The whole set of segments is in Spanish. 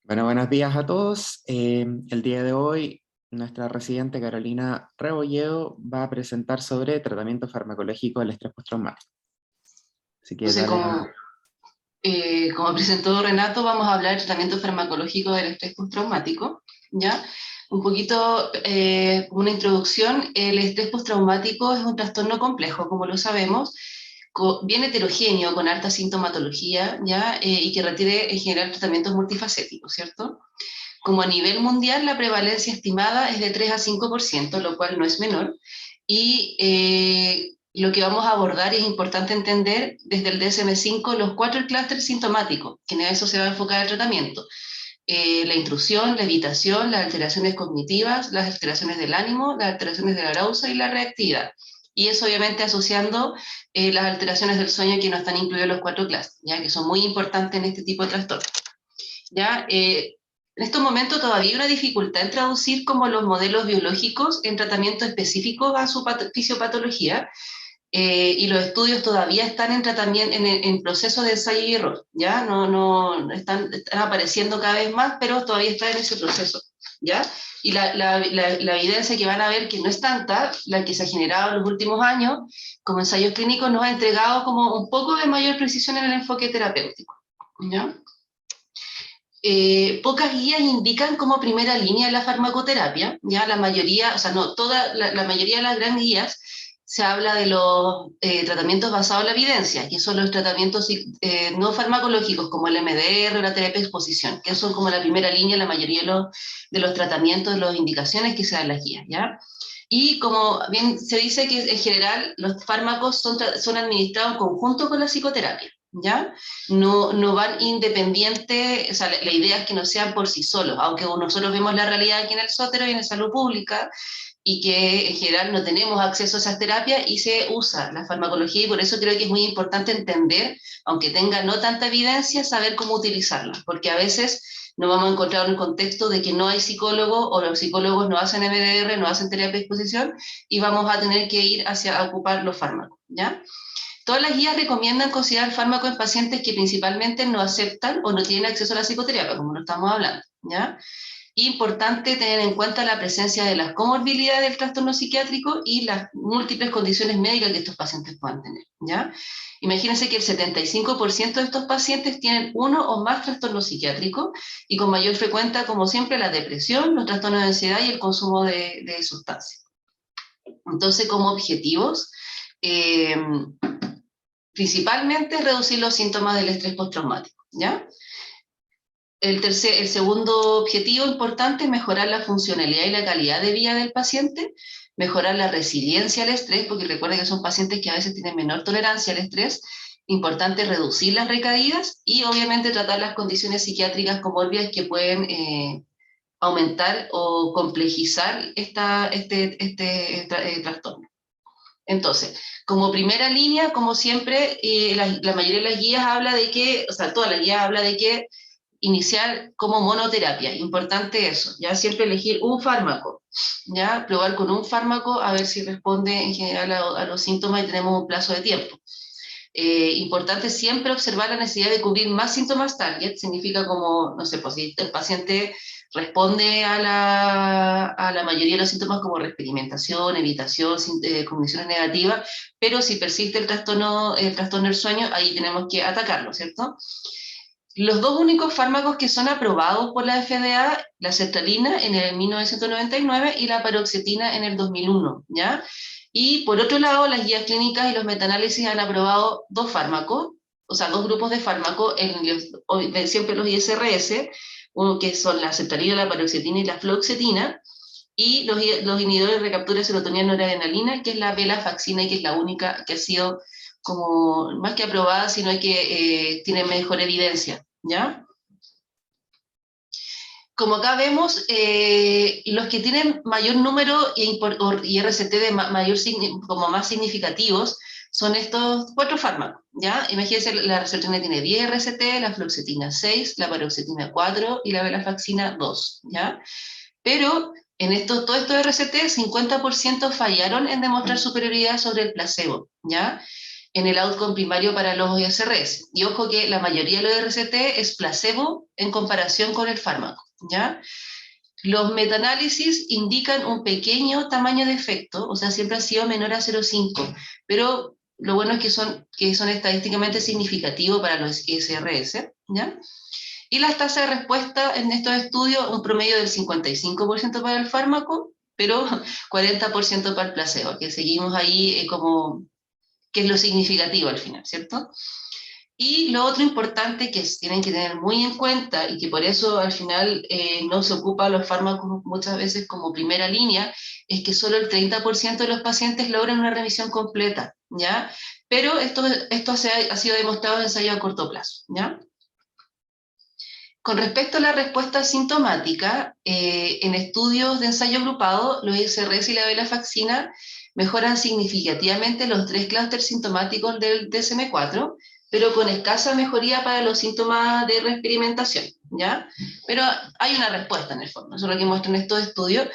Bueno, buenos días a todos. El día de hoy, nuestra residente Carolina Rebolledo va a presentar sobre tratamiento farmacológico del estrés postraumático. Así que Entonces, dale. como presentó Renato, vamos a hablar del tratamiento farmacológico del estrés postraumático, ¿ya? Un poquito como una introducción, el estrés postraumático es un trastorno complejo, como lo sabemos, bien heterogéneo, con alta sintomatología, ¿ya? Y que requiere en general tratamientos multifacéticos, ¿cierto? Como a nivel mundial, la prevalencia estimada es de 3 a 5%, lo cual no es menor, y lo que vamos a abordar, y es importante entender desde el DSM-5 los 4 clústeres sintomáticos, que en eso se va a enfocar el tratamiento. La intrusión, la evitación, las alteraciones cognitivas, las alteraciones del ánimo, las alteraciones de la arousal y la reactividad. Y eso obviamente asociando las alteraciones del sueño que no están incluidos en los 4 clústeres, ¿ya? Que son muy importantes en este tipo de trastornos. ¿Ya? En estos momentos todavía hay una dificultad en traducir como los modelos biológicos en tratamiento específico a su fisiopatología, y los estudios todavía están en tratamiento, en proceso de ensayo y error, ¿ya? No están apareciendo cada vez más, pero todavía está en ese proceso, ¿ya? Y la evidencia que van a ver, que no es tanta, la que se ha generado en los últimos años, como ensayos clínicos, nos ha entregado como un poco de mayor precisión en el enfoque terapéutico, ¿ya? Pocas guías indican como primera línea la farmacoterapia, ya la mayoría, o sea, no, la mayoría de las grandes guías se habla de los tratamientos basados en la evidencia, que son los tratamientos no farmacológicos como el MDR, la terapia de exposición, que son como la primera línea, la mayoría de los tratamientos, de las indicaciones que se dan en las guías, ¿ya? Y como bien se dice que en general los fármacos son administrados en conjunto con la psicoterapia, ¿ya? No van independientes, o sea, la idea es que no sean por sí solos, aunque nosotros vemos la realidad aquí en el Sótero y en Salud Pública, y que en general no tenemos acceso a esas terapias y se usa la farmacología, y por eso creo que es muy importante entender, aunque tenga no tanta evidencia, saber cómo utilizarla, porque a veces nos vamos a encontrar en un contexto de que no hay psicólogo o los psicólogos no hacen MDR, no hacen terapia de exposición, y vamos a tener que ir hacia ocupar los fármacos, ¿ya? Todas las guías recomiendan considerar fármacos en pacientes que principalmente no aceptan o no tienen acceso a la psicoterapia, como lo estamos hablando, ¿ya? Importante tener en cuenta la presencia de las comorbilidades del trastorno psiquiátrico y las múltiples condiciones médicas que estos pacientes puedan tener, ¿ya? Imagínense que el 75% de estos pacientes tienen uno o más trastornos psiquiátricos, y con mayor frecuencia, como siempre, la depresión, los trastornos de ansiedad y el consumo de sustancias. Entonces, como objetivos, eh, principalmente reducir los síntomas del estrés postraumático, ¿ya? El segundo objetivo importante es mejorar la funcionalidad y la calidad de vida del paciente, mejorar la resiliencia al estrés, porque recuerden que son pacientes que a veces tienen menor tolerancia al estrés. Importante reducir las recaídas y obviamente tratar las condiciones psiquiátricas comórbidas que pueden aumentar o complejizar trastorno. Entonces, como primera línea, como siempre, la mayoría de las guías habla de que, o sea, toda la guía habla de que iniciar como monoterapia, importante eso, ya siempre elegir un fármaco, ya probar con un fármaco a ver si responde en general a los síntomas, y tenemos un plazo de tiempo. Importante siempre observar la necesidad de cubrir más síntomas target, significa como, no sé, pues si el paciente responde a la mayoría de los síntomas como reexperimentación, evitación, cogniciones negativas, pero si persiste el trastorno del sueño, ahí tenemos que atacarlo, ¿cierto? Los dos únicos fármacos que son aprobados por la FDA, la sertralina en el 1999 y la paroxetina en el 2001, ¿ya? Y por otro lado, las guías clínicas y los metaanálisis han aprobado dos fármacos, o sea, dos grupos de fármacos, siempre los ISRS, uno que son la sertralina, la paroxetina y la fluoxetina, y los inhibidores de recaptura de serotonina noradrenalina, que es la venlafaxina, y que es la única que ha sido como más que aprobada, sino que tiene mejor evidencia, ¿ya? Como acá vemos, los que tienen mayor número y RCT de mayor, como más significativos son estos 4 fármacos, ¿ya? Imagínense, la serotonina tiene 10 RCT, la fluoxetina 6, la paroxetina 4 y la venlafaxina 2, ¿ya? Pero en todos estos RCT, 50% fallaron en demostrar superioridad sobre el placebo, ¿ya? en el outcome primario para los SRS. Y ojo que la mayoría de los RCT es placebo en comparación con el fármaco, ¿ya? Los metaanálisis indican un pequeño tamaño de efecto, o sea, siempre ha sido menor a 0,5, pero lo bueno es que son estadísticamente significativos para los SRS, ¿ya? Y las tasas de respuesta en estos estudios, un promedio del 55% para el fármaco, pero 40% para el placebo, que seguimos ahí como, que es lo significativo al final, ¿cierto? Y lo otro importante que tienen que tener muy en cuenta, y que por eso al final no se ocupa los fármacos muchas veces como primera línea, es que solo el 30% de los pacientes logran una remisión completa, ¿ya? Pero esto ha sido demostrado en ensayo a corto plazo, ¿ya? Con respecto a la respuesta sintomática, en estudios de ensayo agrupado, los ISRS y la venlafaxina mejoran significativamente los 3 clústeres sintomáticos del DSM-4, pero con escasa mejoría para los síntomas de reexperimentación, ¿ya? Pero hay una respuesta en el fondo, eso es lo que muestran estos estudios,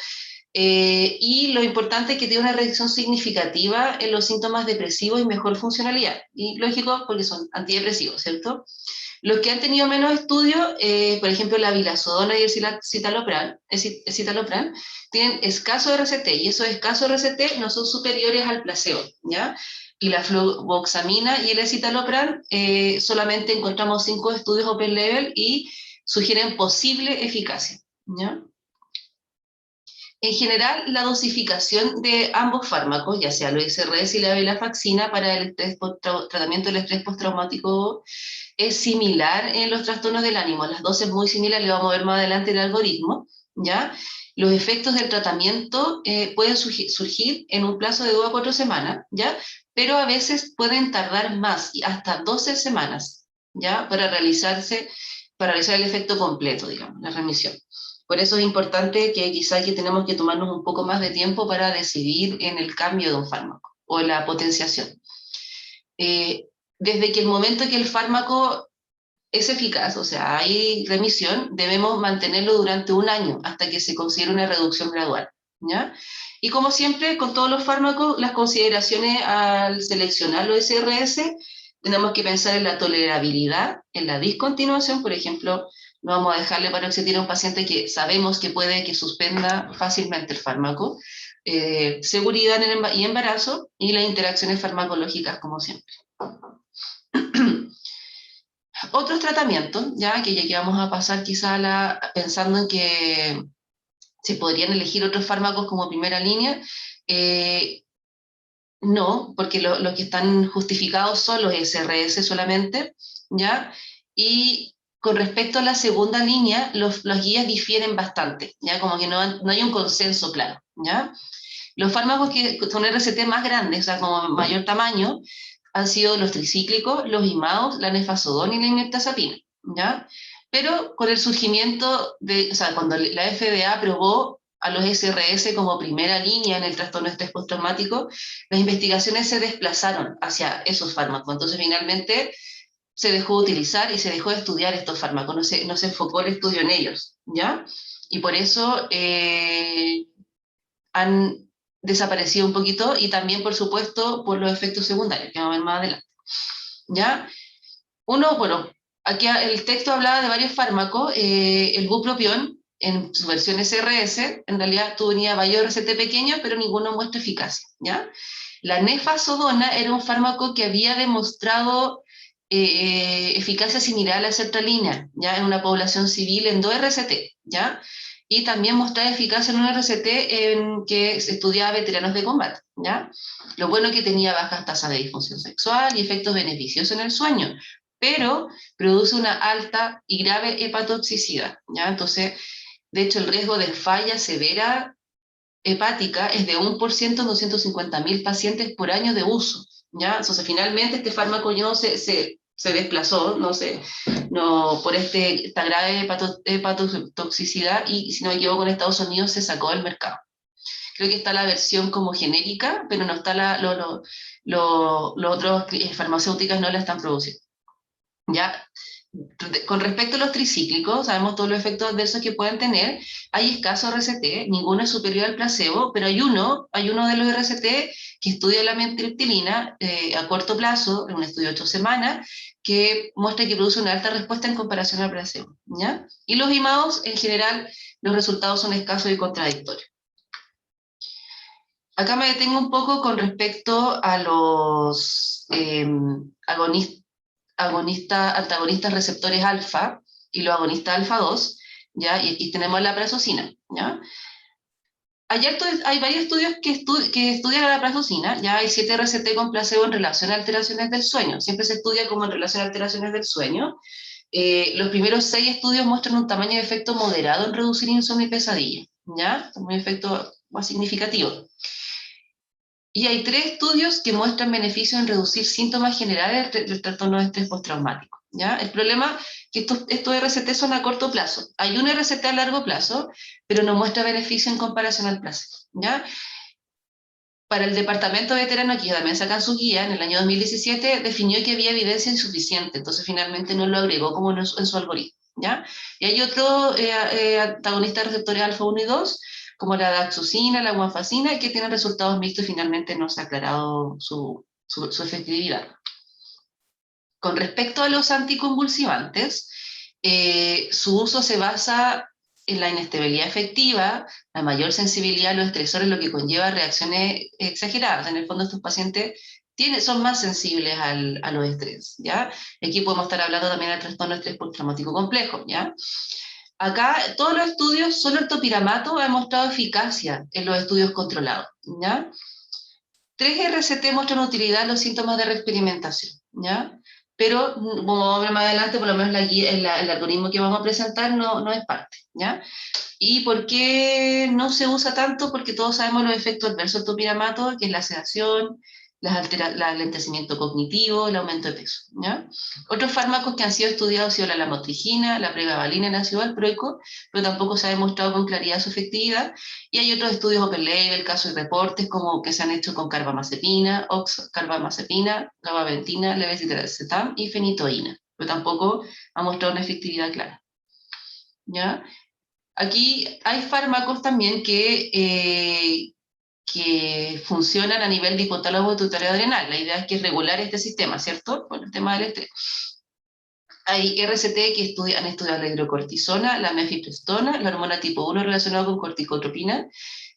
y lo importante es que tiene una reducción significativa en los síntomas depresivos y mejor funcionalidad, y lógico porque son antidepresivos, ¿cierto? Los que han tenido menos estudios, por ejemplo, la vilazodona y el citalopram, tienen escaso RCT, y esos escasos RCT no son superiores al placebo, ¿ya? Y la fluvoxamina y el escitalopram, solamente encontramos 5 estudios open label y sugieren posible eficacia, ¿ya? En general, la dosificación de ambos fármacos, ya sea los ISRS y la venlafaxina para el tratamiento del estrés postraumático, es similar en los trastornos del ánimo. Las dosis muy similares, le vamos a ver más adelante el algoritmo, ¿ya? Los efectos del tratamiento pueden surgir en un plazo de 2 a 4 semanas, ¿ya? Pero a veces pueden tardar más, hasta 12 semanas, ¿ya? Para realizar el efecto completo, digamos, la remisión. Por eso es importante que quizá que tenemos que tomarnos un poco más de tiempo para decidir en el cambio de un fármaco o la potenciación. Desde que el momento que el fármaco es eficaz, o sea, hay remisión, debemos mantenerlo durante 1 año hasta que se considere una reducción gradual, ¿ya? Y como siempre, con todos los fármacos, las consideraciones al seleccionar los SRS, tenemos que pensar en la tolerabilidad, en la discontinuación, por ejemplo, no vamos a dejarle paroxetina a un paciente que sabemos que puede que suspenda fácilmente el fármaco, seguridad y embarazo, y las interacciones farmacológicas como siempre. Otros tratamientos, ya que vamos a pasar quizá pensando en que se podrían elegir otros fármacos como primera línea, no, porque los que están justificados son los SRS solamente, ¿ya? Y con respecto a la segunda línea, los guías difieren bastante, ¿ya? Como que no hay un consenso claro, ¿ya? Los fármacos que son RCT más grandes, o sea, como mayor tamaño, han sido los tricíclicos, los IMAOs, la nefazodona y la imetazapina, ¿ya? Pero con el surgimiento o sea, cuando la FDA aprobó a los SRS como primera línea en el trastorno de estrés postraumático, las investigaciones se desplazaron hacia esos fármacos. Entonces, finalmente, se dejó de utilizar y se dejó de estudiar estos fármacos, no se enfocó el estudio en ellos, ¿ya? Y por eso han desaparecido un poquito, y también, por supuesto, por los efectos secundarios, que vamos a ver más adelante, ¿ya? Bueno, aquí el texto hablaba de varios fármacos, el bupropión, en su versión SRS, en realidad tenía varios RCT pequeños, pero ninguno muestra eficacia, ¿ya? La nefazodona era un fármaco que había demostrado eficacia similar a la sertralina, ¿ya? En una población civil en 2 RCT, ¿ya? Y también mostraba eficacia en un RCT en que se estudiaba veteranos de combate, ¿ya? Lo bueno es que tenía bajas tasas de disfunción sexual y efectos beneficiosos en el sueño, pero produce una alta y grave hepatotoxicidad, ¿ya? Entonces, de hecho, el riesgo de falla severa hepática es de 1% en 250.000 pacientes por año de uso, ¿ya? Entonces, finalmente, este fármaco no se desplazó, por esta grave hepatotoxicidad, y si no me equivoco, en Estados Unidos se sacó del mercado. Creo que está la versión como genérica, pero no está los otros farmacéuticas no la están produciendo, ¿ya? Con respecto a los tricíclicos, sabemos todos los efectos adversos que pueden tener. Hay escasos RCT, ninguno es superior al placebo, pero hay uno de los RCT que estudia la amitriptilina a corto plazo, en un estudio de 8 semanas, que muestra que produce una alta respuesta en comparación al placebo, ¿ya? Y los IMAOs, en general, los resultados son escasos y contradictorios. Acá me detengo un poco con respecto a los antagonistas receptores alfa y los agonistas alfa 2, ¿ya? Y tenemos la prazosina, ¿ya? Hay varios estudios que estudian a la prazosina, ya hay 7 RCT con placebo en relación a alteraciones del sueño, siempre se estudia como en relación a alteraciones del sueño. Los primeros 6 estudios muestran un tamaño de efecto moderado en reducir insomnio y pesadilla, ¿ya? Un efecto más significativo. Y hay 3 estudios que muestran beneficios en reducir síntomas generales del trastorno de estrés postraumático, ¿ya? El problema es que estos RCT son a corto plazo. Hay un RCT a largo plazo, pero no muestra beneficio en comparación al placebo, ¿ya? Para el departamento veterano, que también sacan su guía, en el año 2017 definió que había evidencia insuficiente, entonces finalmente no lo agregó como en su algoritmo, ¿ya? Y hay otros antagonistas receptores alfa 1 y 2, como la daxosina, la guanfacina, que tienen resultados mixtos y finalmente no se ha aclarado su efectividad. Con respecto a los anticonvulsivantes, su uso se basa en la inestabilidad afectiva, la mayor sensibilidad a los estresores, lo que conlleva reacciones exageradas. En el fondo, estos pacientes son más sensibles a los estrés, ¿ya? Aquí podemos estar hablando también del trastorno de estrés postraumático complejo, ¿ya? Acá, todos los estudios, solo el topiramato ha demostrado eficacia en los estudios controlados, ¿ya? 3 RCT muestran utilidad en los síntomas de reexperimentación, ¿ya? Pero, como vamos a ver más adelante, por lo menos el algoritmo que vamos a presentar no es parte, ¿ya? ¿Y por qué no se usa tanto? Porque todos sabemos los efectos adversos del topiramato, que es la sedación, el alentecimiento cognitivo, el aumento de peso, ¿ya? Otros fármacos que han sido estudiados han sido la lamotrigina, la pregabalina, el ácido valproico, pero tampoco se ha demostrado con claridad su efectividad. Y hay otros estudios open label, casos y reportes, como que se han hecho con carbamazepina, oxcarbamazepina, gabapentina, levetiracetam y fenitoína, pero tampoco ha mostrado una efectividad clara, ¿ya? Aquí hay fármacos también que funcionan a nivel de hipotálamo pituitario adrenal. La idea es que es regular este sistema, ¿cierto? Por el tema del estrés. Hay RCT que han estudiado la hidrocortisona, la mefiprestona, la hormona tipo 1 relacionada con corticotropina,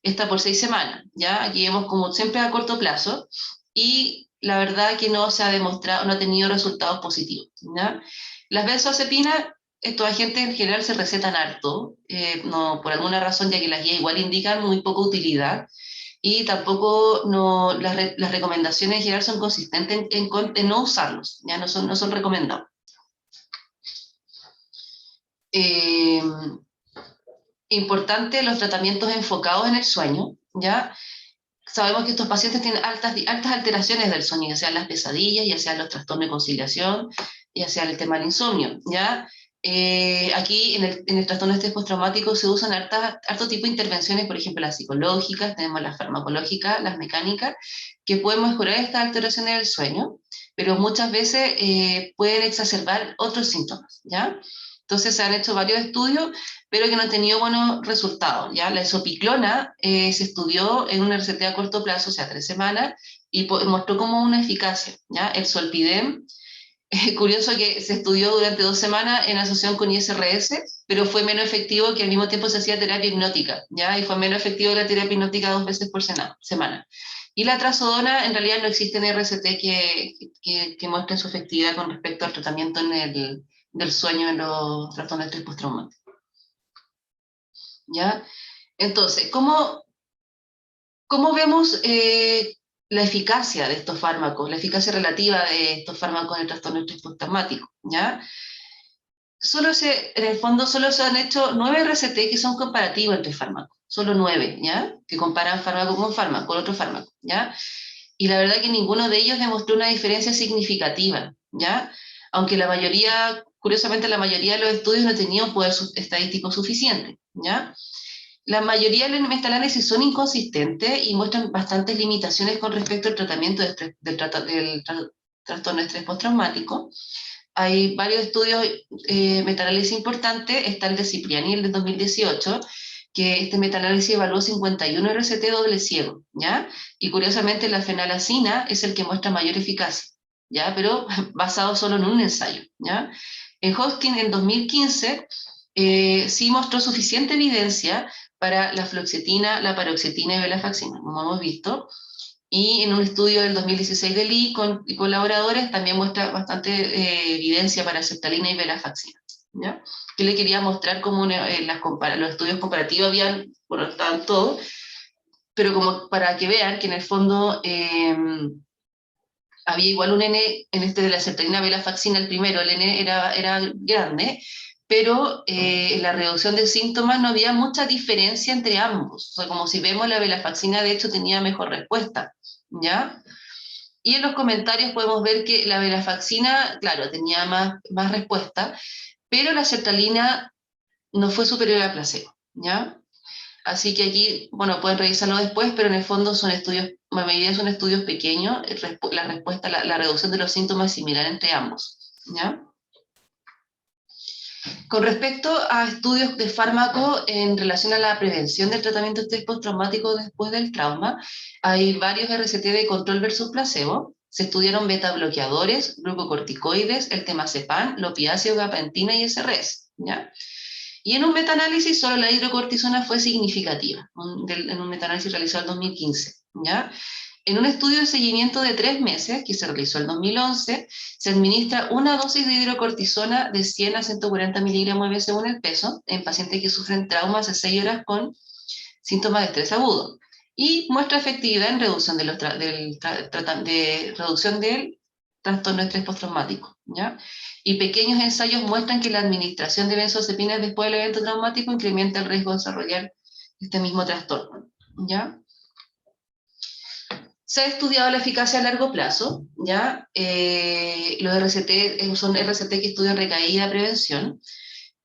esta por 6 semanas, ¿ya? Aquí vemos como siempre a corto plazo, y la verdad que no se ha demostrado, no ha tenido resultados positivos, ¿ya? Las benzodiazepinas, estos agentes en general se recetan harto, no, por alguna razón, ya que las guías igual indican muy poca utilidad, y tampoco las recomendaciones en general son consistentes en no usarlos, ya no son recomendados. Importante los tratamientos enfocados en el sueño, ¿ya? Sabemos que estos pacientes tienen altas alteraciones del sueño, ya sean las pesadillas, ya sean los trastornos de conciliación, ya sea el tema del insomnio, ¿ya? Aquí en el trastorno de estrés postraumático se usan harto tipo de intervenciones, por ejemplo las psicológicas, tenemos las farmacológicas, las mecánicas, que pueden mejorar estas alteraciones del sueño, pero muchas veces pueden exacerbar otros síntomas, ¿ya? Entonces se han hecho varios estudios, pero que no han tenido buenos resultados, ¿ya? La esopiclona se estudió en un RCT a corto plazo, o sea, 3 semanas, y mostró como una eficacia, ¿ya? El Zolpidem, es curioso que se estudió durante 2 semanas en asociación con ISRS, pero fue menos efectivo que al mismo tiempo se hacía terapia hipnótica, ¿ya? Y fue menos efectivo la terapia hipnótica 2 veces por semana. Y la trazodona, en realidad no existen RCT que muestren su efectividad con respecto al tratamiento del sueño en los trastornos de estrés postraumático, ¿ya? Entonces, ¿cómo vemos la eficacia de estos fármacos, la eficacia relativa de estos fármacos en el trastorno de estrés postraumático, ¿ya? En el fondo solo se han hecho 9 RCT que son comparativos entre fármacos, solo 9, ¿ya? Que comparan fármaco con fármaco, con otro fármaco, ¿ya? Y la verdad que ninguno de ellos demostró una diferencia significativa, ¿ya? Aunque curiosamente la mayoría de los estudios no tenían un poder estadístico suficiente, ¿ya? La mayoría de las metalánesis son inconsistentes y muestran bastantes limitaciones con respecto al tratamiento del trastorno de estrés postraumático. Hay varios estudios metalánesis importantes, está el de Cipriani, el de 2018, que este metaanálisis evaluó 51 RCT doble ciego, ¿ya? Y curiosamente la fenalacina es el que muestra mayor eficacia, ¿ya? Pero basado solo en un ensayo, ¿ya? En Hodgkin en 2015 sí mostró suficiente evidencia para la fluoxetina, la paroxetina y venlafaxina, como hemos visto, y en un estudio del 2016 de Lee y colaboradores también muestra bastante evidencia para sertralina y venlafaxina, ¿ya? Que le quería mostrar cómo los estudios comparativos habían, bueno, estaban todos, pero como para que vean que en el fondo había igual un N en este de la sertralina venlafaxina, el primero, el N era grande, pero en la reducción de síntomas no había mucha diferencia entre ambos. O sea, como si vemos, la venlafaxina de hecho tenía mejor respuesta, ¿ya? Y en los comentarios podemos ver que la venlafaxina, claro, tenía más respuesta, pero la sertralina no fue superior al placebo, ¿ya? Así que aquí, bueno, pueden revisarlo después, pero en el fondo son estudios, la mayoría son estudios pequeños, la respuesta, la reducción de los síntomas es similar entre ambos, ¿ya? Con respecto a estudios de fármaco en relación a la prevención del tratamiento de estrés postraumático después del trauma, hay varios RCT de control versus placebo. Se estudiaron beta bloqueadores, glucocorticoides, el temazepam, lopiáceo, gabapentina y SRS, ¿ya? Y en un metaanálisis solo la hidrocortisona fue significativa, en un metaanálisis realizado en 2015, ¿ya? En un estudio de seguimiento de 3 meses, que se realizó en 2011, se administra una dosis de hidrocortisona de 100 a 140 miligramos de según el peso en pacientes que sufren traumas de 6 horas con síntomas de estrés agudo. Y muestra efectividad en reducción reducción del trastorno de estrés postraumático, ¿ya? Y pequeños ensayos muestran que la administración de benzodiazepinas después del evento traumático incrementa el riesgo de desarrollar este mismo trastorno, ¿ya? Se ha estudiado la eficacia a largo plazo, ¿ya? Los RCT son RCT que estudian recaída prevención,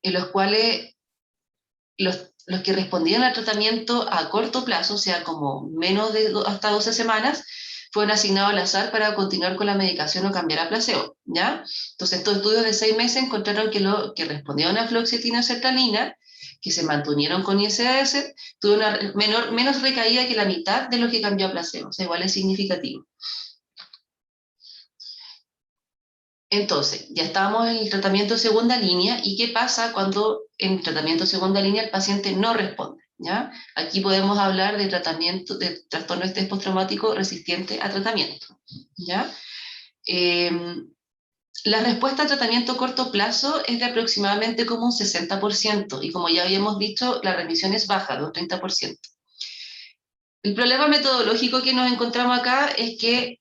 en los cuales los que respondían al tratamiento a corto plazo, o sea, como menos de hasta 12 semanas, fueron asignados al azar para continuar con la medicación o cambiar a placebo, ¿ya? Entonces, estos estudios de 6 meses encontraron que los que respondieron a fluoxetina o sertralina, que se mantuvieron con ISDS, tuvieron una menos recaída que la mitad de los que cambió a placebo, o sea, igual es significativo. Entonces, ya estamos en el tratamiento de segunda línea, ¿y qué pasa cuando en tratamiento de segunda línea el paciente no responde? ¿Ya? Aquí podemos hablar de tratamiento de trastorno de estrés postraumático resistente a tratamiento, ¿ya? La respuesta a tratamiento a corto plazo es de aproximadamente como un 60%, y como ya habíamos dicho, la remisión es baja, de un 30%. El problema metodológico que nos encontramos acá es que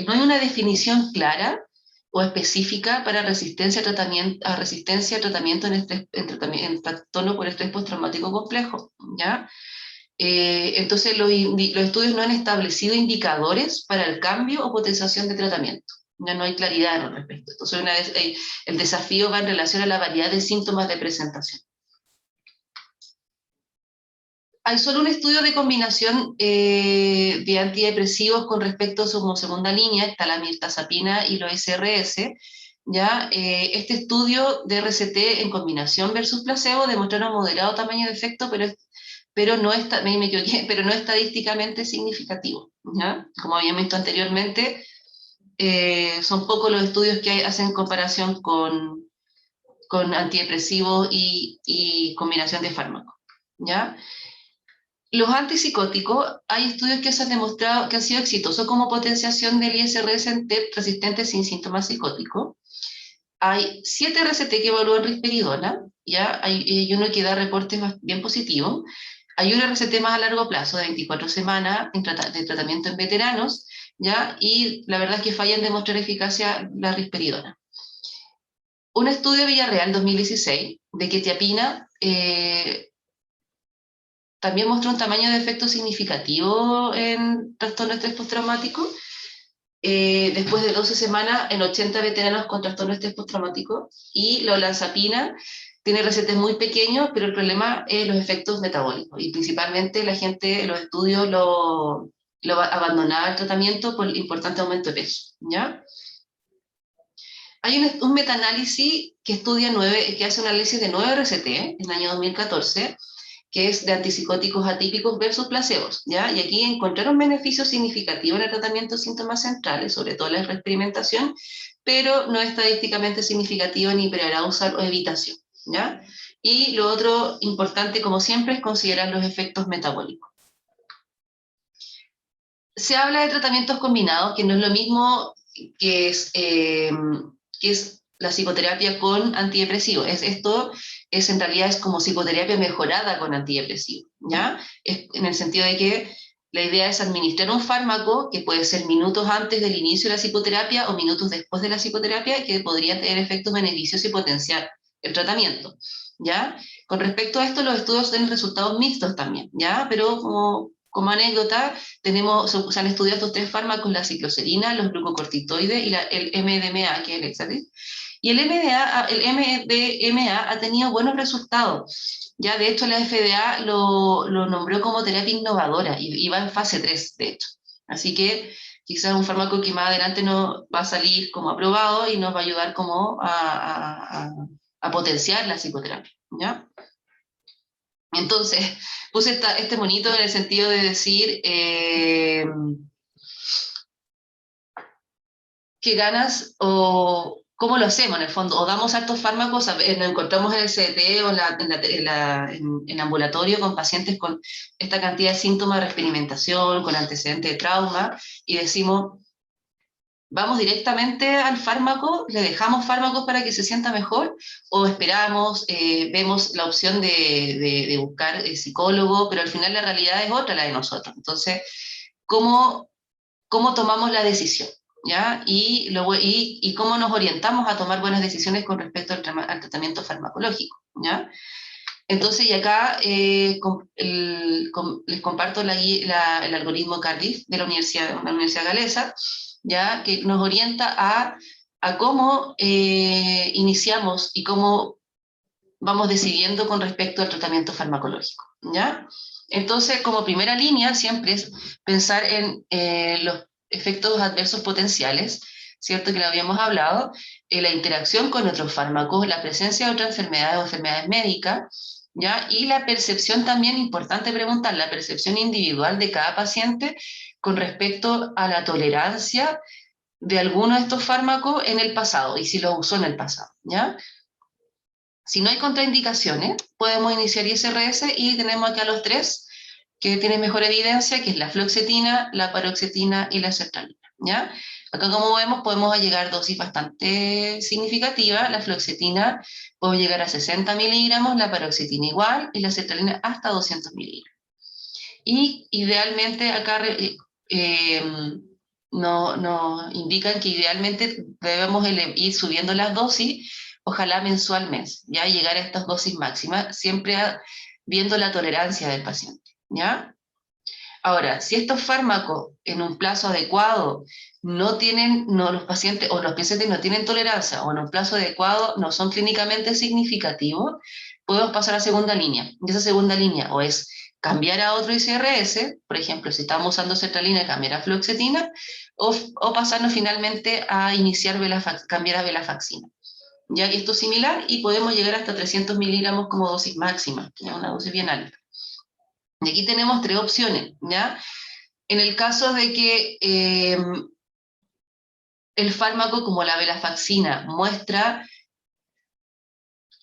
no hay una definición clara o específica para resistencia a tratamiento en trastorno por estrés postraumático complejo, ¿ya? Entonces los estudios no han establecido indicadores para el cambio o potenciación de tratamiento. Ya no hay claridad al respecto. Entonces el desafío va en relación a la variedad de síntomas de presentación. Hay solo un estudio de combinación de antidepresivos con respecto a su segunda línea, está la mirtazapina y los SRS. ¿Ya? Este estudio de RCT en combinación versus placebo demostraron moderado tamaño de efecto, pero no estadísticamente significativo, ¿ya? Como habíamos visto anteriormente, son pocos los estudios que hacen comparación con antidepresivos y combinación de fármacos, ¿ya? Los antipsicóticos, hay estudios que se han demostrado que han sido exitosos como potenciación del ISRS en TEP resistente sin síntomas psicóticos. Hay 7 RCT que evalúan risperidona, ¿ya? Hay uno que da reportes bien positivos. Hay un RCT más a largo plazo, de 24 semanas, de tratamiento en veteranos, ¿ya? Y la verdad es que falla en demostrar eficacia la risperidona. Un estudio de Villarreal 2016 de quetiapina también mostró un tamaño de efecto significativo en trastorno de estrés postraumático. Después de 12 semanas en 80 veteranos con trastorno de estrés postraumático, y la olanzapina tiene recetas muy pequeños, pero el problema es los efectos metabólicos, y principalmente la gente, los estudios lo abandonaba el tratamiento por el importante aumento de peso, ¿ya? Hay un metaanálisis que hace un análisis de 9 RCT en el año 2014, que es de antipsicóticos atípicos versus placebos, ¿ya? Y aquí encontraron beneficios significativos en el tratamiento de síntomas centrales, sobre todo la experimentación, pero no estadísticamente significativo ni prearousal o evitación, ¿ya? Y lo otro importante, como siempre, es considerar los efectos metabólicos. Se habla de tratamientos combinados, que no es lo mismo que es la psicoterapia con antidepresivo. Esto en realidad es como psicoterapia mejorada con antidepresivo, ¿ya? En el sentido de que la idea es administrar un fármaco que puede ser minutos antes del inicio de la psicoterapia o minutos después de la psicoterapia, que podría tener efectos beneficiosos y potenciar el tratamiento, ¿ya? Con respecto a esto, los estudios tienen resultados mixtos también, ¿ya? Pero como anécdota, se han estudiado estos tres fármacos, la cicloserina, los glucocorticoides y el MDMA, que es el Exatex. Y el MDMA ha tenido buenos resultados. Ya, de hecho, la FDA lo nombró como terapia innovadora y va en fase 3, de hecho. Así que quizás un fármaco que más adelante no va a salir como aprobado y nos va a ayudar como a potenciar la psicoterapia, ¿ya? Entonces, puse este monito en el sentido de decir qué ganas o cómo lo hacemos en el fondo, o damos hartos fármacos, nos encontramos en el CT o en ambulatorio con pacientes con esta cantidad de síntomas de reexperimentación, con antecedentes de trauma, y decimos, ¿vamos directamente al fármaco? ¿Le dejamos fármacos para que se sienta mejor? ¿O esperamos, vemos la opción de buscar psicólogo, pero al final la realidad es otra la de nosotros? Entonces, ¿cómo tomamos la decisión? ¿Ya? Y cómo nos orientamos a tomar buenas decisiones con respecto al tratamiento farmacológico, ¿ya? Entonces, y acá les comparto el algoritmo Cardiff de la Universidad Galesa, ¿ya? Que nos orienta a cómo iniciamos y cómo vamos decidiendo con respecto al tratamiento farmacológico, ¿ya? Entonces, como primera línea, siempre es pensar en los efectos adversos potenciales, ¿cierto? Que lo habíamos hablado, la interacción con otros fármacos, la presencia de otras enfermedades o enfermedades médicas, ¿ya? Y la percepción también, importante preguntar, la percepción individual de cada paciente con respecto a la tolerancia de alguno de estos fármacos en el pasado, y si los usó en el pasado, ¿ya? Si no hay contraindicaciones, podemos iniciar ISRS y tenemos acá los tres que tienen mejor evidencia, que es la fluoxetina, la paroxetina y la sertralina, ¿ya? Acá, como vemos, podemos llegar a dosis bastante significativas. La fluoxetina podemos llegar a 60 miligramos, la paroxetina igual, y la sertralina hasta 200 miligramos. Y idealmente acá nos indican que idealmente debemos ir subiendo las dosis, ojalá mensualmente, ¿ya? Llegar a estas dosis máximas, siempre viendo la tolerancia del paciente, ¿ya? Ahora, si estos fármacos en un plazo adecuado los pacientes o los pacientes no tienen tolerancia o en un plazo adecuado no son clínicamente significativos, podemos pasar a segunda línea. Y esa segunda línea o es cambiar a otro ICRS, por ejemplo, si estamos usando sertralina, cambiar a fluoxetina, o pasarnos finalmente a iniciar cambiar a venlafaxina. ¿Ya? Y esto es similar y podemos llegar hasta 300 miligramos como dosis máxima, ¿ya? Una dosis bien alta. Y aquí tenemos tres opciones, ¿ya? En el caso de que el fármaco como la venlafaxina muestra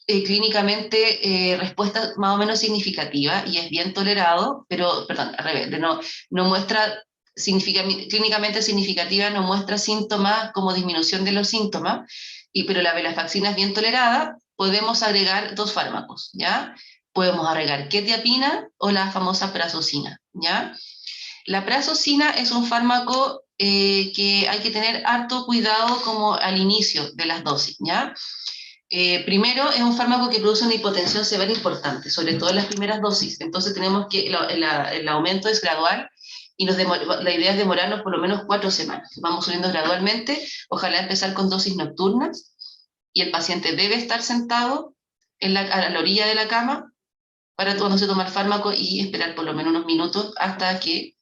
clínicamente respuesta más o menos significativa y es bien tolerado, pero, perdón, al revés, no muestra clínicamente significativa, no muestra síntomas como disminución de los síntomas, pero la venlafaxina es bien tolerada, podemos agregar dos fármacos, ¿ya? Podemos agregar quetiapina o la famosa prazosina, ¿ya? La prazosina es un fármaco que hay que tener harto cuidado como al inicio de las dosis, ¿ya? Primero, es un fármaco que produce una hipotensión severa importante, sobre todo en las primeras dosis. Entonces tenemos que, el aumento es gradual y la idea es demorarnos por lo menos 4 semanas. Vamos subiendo gradualmente, ojalá empezar con dosis nocturnas y el paciente debe estar sentado a la orilla de la cama para cuando se toma el fármaco y esperar por lo menos unos minutos hasta que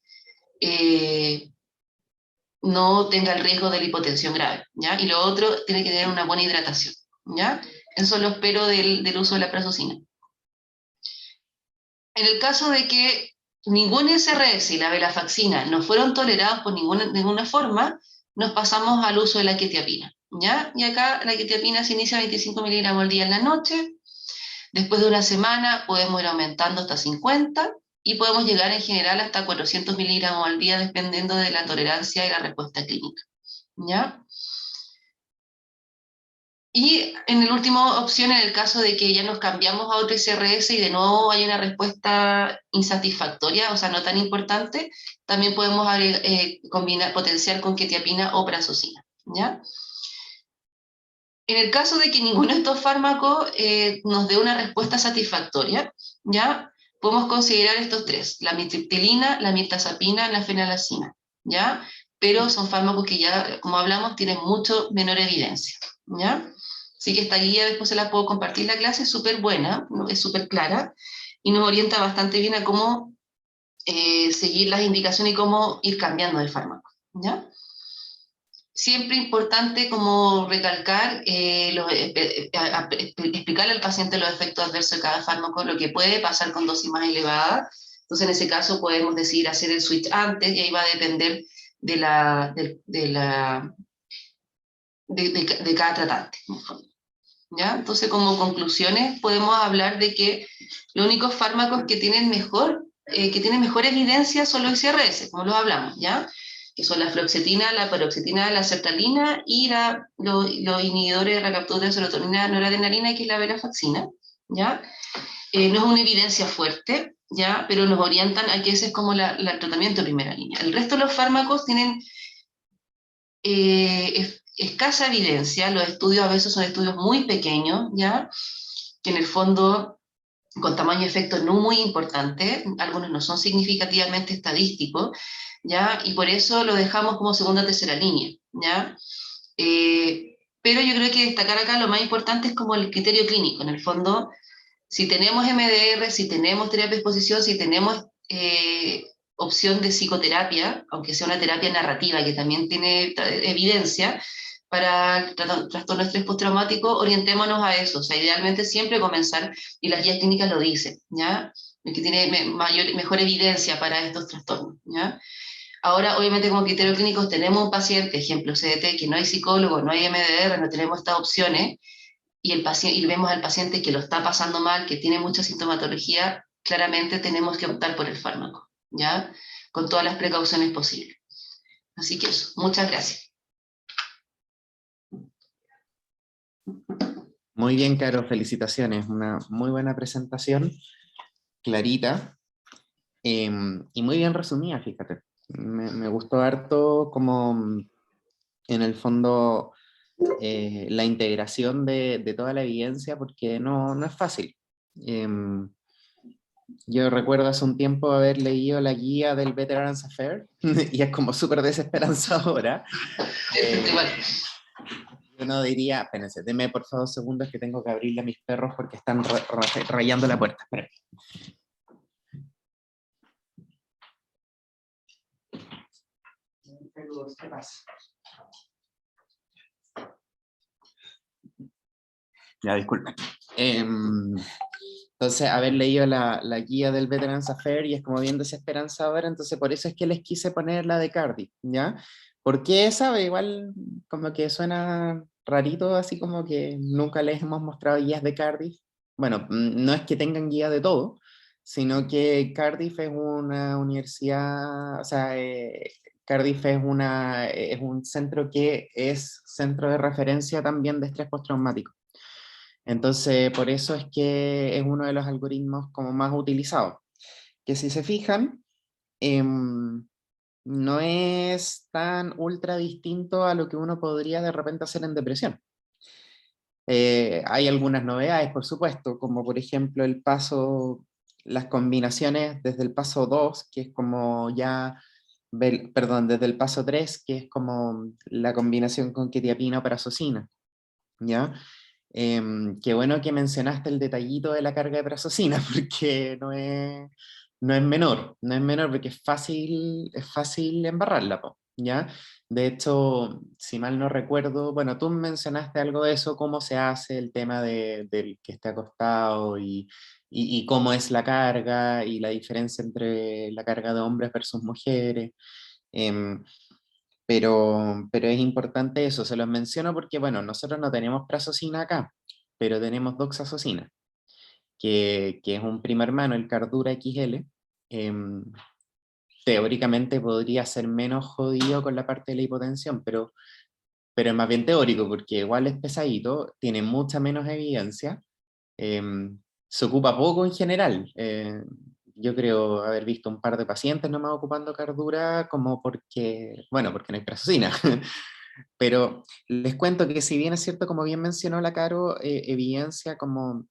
no tenga el riesgo de la hipotensión grave, ¿ya? Y lo otro, tiene que tener una buena hidratación, ¿ya? Eso lo espero del uso de la prazosina. En el caso de que ningún SRS y la venlafaxina no fueron tolerados por ninguna forma, nos pasamos al uso de la quetiapina, ¿ya? Y acá la quetiapina se inicia a 25 miligramos al día en la noche. Después de una semana podemos ir aumentando hasta 50 y podemos llegar en general hasta 400 miligramos al día dependiendo de la tolerancia y la respuesta clínica, ¿ya? Y en la última opción, en el caso de que ya nos cambiamos a otro SRS y de nuevo hay una respuesta insatisfactoria, o sea, no tan importante, también podemos combinar, potenciar con quetiapina o prazosina, ¿ya? En el caso de que ninguno de estos fármacos nos dé una respuesta satisfactoria, ¿ya? Podemos considerar estos tres, la amitriptilina, la mirtazapina, la fenalacina, ¿ya? Pero son fármacos que ya, como hablamos, tienen mucho menor evidencia, ¿ya? Así que esta guía después se la puedo compartir la clase, es súper buena, es súper clara, y nos orienta bastante bien a cómo seguir las indicaciones y cómo ir cambiando de fármaco, ¿ya? Siempre importante como recalcar, explicarle al paciente los efectos adversos de cada fármaco, lo que puede pasar con dosis más elevadas. Entonces, en ese caso, podemos decidir hacer el switch antes y ahí va a depender de cada tratante. ¿Ya? Entonces, como conclusiones, podemos hablar de que los únicos fármacos que tienen mejor evidencia son los ICRS, como los hablamos, ¿ya? Que son la fluoxetina, la paroxetina, la sertralina y los inhibidores de recaptura de serotonina noradrenalina, que es la venlafaxina, ¿ya? No es una evidencia fuerte, ¿ya? Pero nos orientan a que ese es como el tratamiento de primera línea. El resto de los fármacos tienen escasa evidencia, los estudios a veces son estudios muy pequeños, ¿ya? Que en el fondo con tamaño de efecto no muy importante, algunos no son significativamente estadísticos, ¿ya? Y por eso lo dejamos como segunda o tercera línea, ¿ya? Pero yo creo que destacar acá lo más importante es como el criterio clínico, en el fondo, si tenemos MDR, si tenemos terapia de exposición, si tenemos opción de psicoterapia, aunque sea una terapia narrativa que también tiene evidencia, para el trastorno de estrés postraumático, orientémonos a eso. O sea, idealmente siempre comenzar, y las guías clínicas lo dicen, ¿ya? El que tiene mejor evidencia para estos trastornos, ¿ya? Ahora, obviamente, como criterio clínico, tenemos un paciente, ejemplo CDT, que no hay psicólogo, no hay MDR, no tenemos estas opciones, y vemos al paciente que lo está pasando mal, que tiene mucha sintomatología, claramente tenemos que optar por el fármaco, ¿ya? Con todas las precauciones posibles. Así que eso, muchas gracias. Muy bien, Caro, felicitaciones. Una muy buena presentación, clarita, y muy bien resumida, fíjate. Me gustó harto como en el fondo la integración de toda la evidencia, porque no es fácil. Yo recuerdo hace un tiempo haber leído la guía del Veterans Affairs y es como súper desesperanzadora. Igual. Uno diría, espérense, deme por favor segundos que tengo que abrirle a mis perros porque están rayando la puerta. Espérenme. ¿Qué pasa? Ya, disculpen. Entonces, haber leído la guía del Veterans Affairs y es como bien desesperanzadora, entonces por eso es que les quise poner la de Cardiff, ¿ya? Porque esa igual como que suena rarito, así como que nunca les hemos mostrado guías de Cardiff. Bueno, no es que tengan guía de todo, sino que Cardiff es una universidad, o sea, Cardiff es un centro que es centro de referencia también de estrés postraumático. Entonces, por eso es que es uno de los algoritmos como más utilizados. Que si se fijan, no es tan ultra distinto a lo que uno podría de repente hacer en depresión. Hay algunas novedades, por supuesto, como por ejemplo las combinaciones desde el paso 2, que es como ya, perdón, desde el paso 3, que es como la combinación con quetiapina o prazosina, ¿ya? Qué bueno que mencionaste el detallito de la carga de prazosina, porque no es menor porque es fácil embarrarla, ¿ya? De hecho, si mal no recuerdo, bueno, tú mencionaste algo de eso, cómo se hace el tema del que esté acostado y cómo es la carga y la diferencia entre la carga de hombres versus mujeres. em, pero es importante eso, se los menciono porque, bueno, nosotros no tenemos prazosina acá, pero tenemos doxazosina, que es un primo hermano, el Cardura XL. em, Teóricamente podría ser menos jodido con la parte de la hipotensión, pero es más bien teórico, porque igual es pesadito, tiene mucha menos evidencia, eh, se ocupa poco en general. Yo creo haber visto un par de pacientes nomás ocupando cardura, como porque, bueno, porque no hay prazosina. Pero les cuento que si bien es cierto, como bien mencionó la Caro, evidencia como,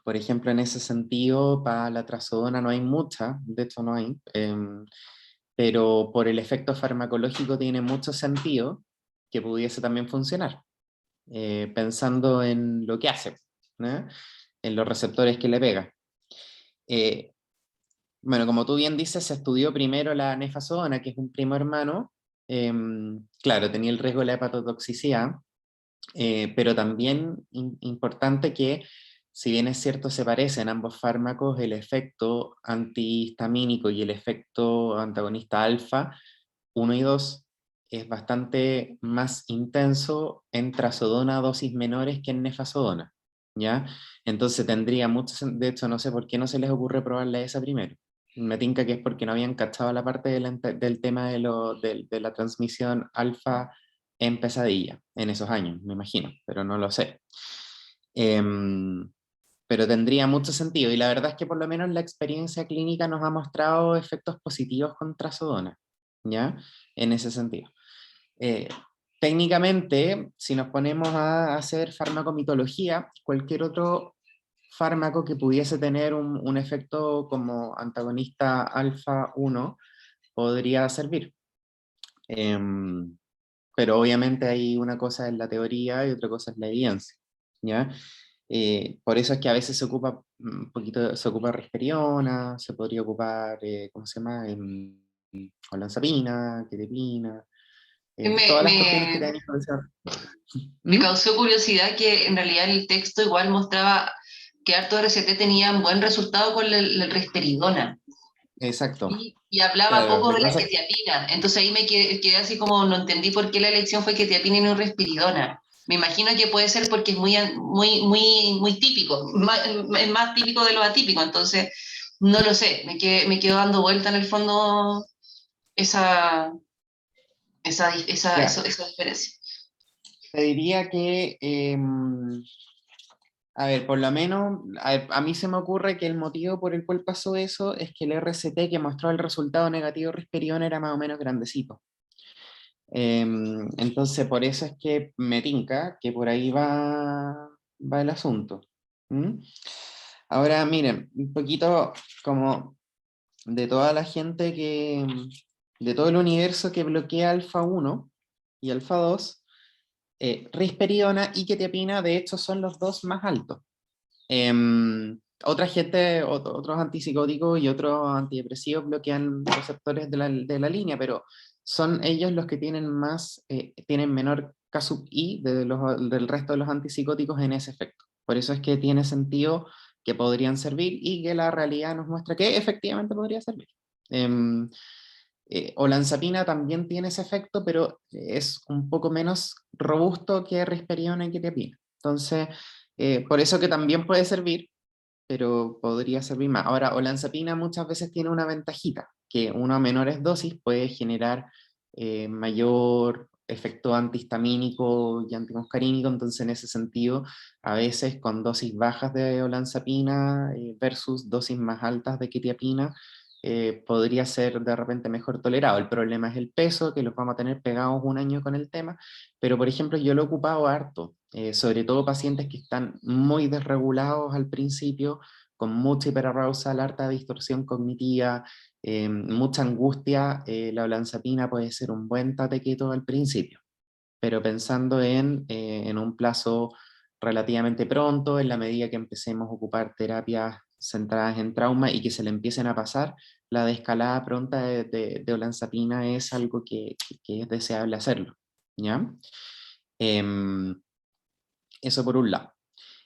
por ejemplo, en ese sentido, para la trazodona no hay mucha, de hecho no hay, pero por el efecto farmacológico tiene mucho sentido que pudiese también funcionar, pensando en lo que hace, ¿no? En los receptores que le pega. Eh, bueno, como tú bien dices, se estudió primero la nefazodona, que es un primo hermano. Claro, tenía el riesgo de la hepatotoxicidad, pero también importante que, si bien es cierto, se parecen ambos fármacos, el efecto antihistamínico y el efecto antagonista alfa 1 y 2 es bastante más intenso en trazodona a dosis menores que en nefazodona, ¿ya? Entonces tendría mucho, de hecho no sé por qué no se les ocurre probarla esa primero. Me tinca que es porque no habían cachado la parte del tema de la transmisión alfa en pesadilla, en esos años, me imagino, pero no lo sé. Em, pero tendría mucho sentido, y la verdad es que por lo menos la experiencia clínica nos ha mostrado efectos positivos con trazodona, ¿ya? En ese sentido. Eh, Técnicamente, si nos ponemos a hacer farmacomitología, cualquier otro fármaco que pudiese tener un efecto como antagonista alfa 1 podría servir. Em, pero obviamente hay una cosa en la teoría y otra cosa en la evidencia, ¿ya? Por eso es que a veces se ocupa un poquito, se ocupa risperidona, se podría ocupar, ¿cómo se llama? Olanzapina, quetiapina, Me, todas las cuestiones que te me, han influenciado. me ¿Mm? causó curiosidad que en realidad el texto igual mostraba que harto RCT tenían buen resultado con el risperidona. Exacto, Y hablaba claro, poco lo de que la pasa es quetiapina. Entonces ahí me quedé así como, no entendí por qué la elección fue quetiapina y no risperidona. Me imagino que puede ser porque es muy típico, es más típico de lo atípico. Entonces, no lo sé, me quedo dando vuelta en el fondo esa, ya, esa diferencia. te diría que, a ver, por lo menos, a mí se me ocurre que el motivo por el cual pasó eso es que el RCT que mostró el resultado negativo de risperidona era más o menos grandecito. Entonces, por eso es que me tinca que por ahí va el asunto. ¿Mm? Ahora, miren, un poquito como de toda la gente de todo el universo que bloquea alfa 1 y alfa 2, risperidona y quetiapina, de hecho, son los dos más altos. Otra gente, otros antipsicóticos y otros antidepresivos bloquean receptores de la línea, pero son ellos los que tienen tienen menor K sub I del resto de los antipsicóticos en ese efecto. Por eso es que tiene sentido que podrían servir y que la realidad nos muestra que efectivamente podría servir. Em, Olanzapina también tiene ese efecto, pero es un poco menos robusto que risperidona y quetiapina. Entonces, por eso que también puede servir, pero podría servir más. Ahora, olanzapina muchas veces tiene una ventajita, que una a menores dosis puede generar mayor efecto antihistamínico y antimuscarínico, entonces en ese sentido, a veces con dosis bajas de olanzapina versus dosis más altas de quetiapina, podría ser de repente mejor tolerado. El problema es el peso, que los vamos a tener pegados un año con el tema, pero por ejemplo yo lo he ocupado harto, sobre todo pacientes que están muy desregulados al principio, con mucha hiperarousal, harta distorsión cognitiva, mucha angustia. La olanzapina puede ser un buen tate quieto al principio, pero pensando en un plazo relativamente pronto, en la medida que empecemos a ocupar terapias centradas en trauma y que se le empiecen a pasar, la desescalada pronta de olanzapina es algo que es deseable hacerlo, ¿ya? Em, Eso por un lado.